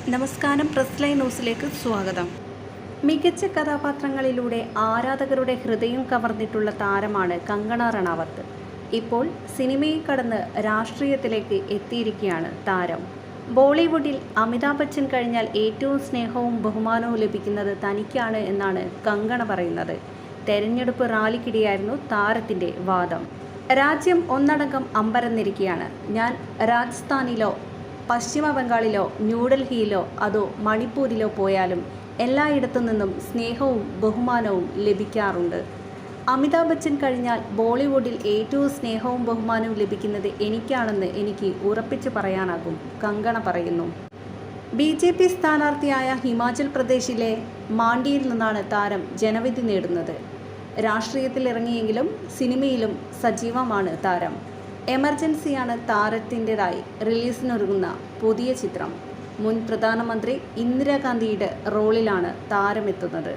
നമസ്കാരം, press line ന്യൂസിലേക്ക് സ്വാഗതം. മികച്ച കഥാപാത്രങ്ങളിലൂടെ ആരാധകരുടെ ഹൃദയം കവർന്നിട്ടുള്ള താരമാണ് കങ്കണ റണാവത്ത്. ഇപ്പോൾ സിനിമയിൽ കടന്ന് രാഷ്ട്രീയത്തിലേക്ക് എത്തിയിരിക്കുകയാണ് താരം. ബോളിവുഡിൽ അമിതാഭ് ബച്ചൻ കഴിഞ്ഞാൽ ഏറ്റവും സ്നേഹവും ബഹുമാനവും ലഭിക്കുന്നത് തനിക്കാണ് എന്നാണ് കങ്കണ പറയുന്നത്. തെരഞ്ഞെടുപ്പ് റാലിക്കിടെയായിരുന്നു താരത്തിൻ്റെ വാദം. രാജ്യം ഒന്നടങ്കം അമ്പരന്നിരിക്കുകയാണ്. ഞാൻ രാജസ്ഥാനിലോ പശ്ചിമ ബംഗാളിലോ ന്യൂഡൽഹിയിലോ അതോ മണിപ്പൂരിലോ പോയാലും എല്ലായിടത്തു നിന്നും സ്നേഹവും ബഹുമാനവും ലഭിക്കാറുണ്ട്. അമിതാഭ് ബച്ചൻ കഴിഞ്ഞാൽ ബോളിവുഡിൽ ഏറ്റവും സ്നേഹവും ബഹുമാനവും ലഭിക്കുന്നത് എനിക്കാണെന്ന് എനിക്ക് ഉറപ്പിച്ചു പറയാനാകും, കങ്കണ പറയുന്നു. BJP സ്ഥാനാർത്ഥിയായ ഹിമാചൽ പ്രദേശിലെ മാണ്ഡിയിൽ നിന്നാണ് താരം ജനവിധി നേടുന്നത്. രാഷ്ട്രീയത്തിൽ ഇറങ്ങിയെങ്കിലും സിനിമയിലും സജീവമാണ് താരം. എമർജൻസിയാണ് താരത്തിൻ്റെതായി റിലീസിനൊരുങ്ങുന്ന പുതിയ ചിത്രം. മുൻ പ്രധാനമന്ത്രി ഇന്ദിരാഗാന്ധിയുടെ റോളിലാണ് താരമെത്തുന്നത്.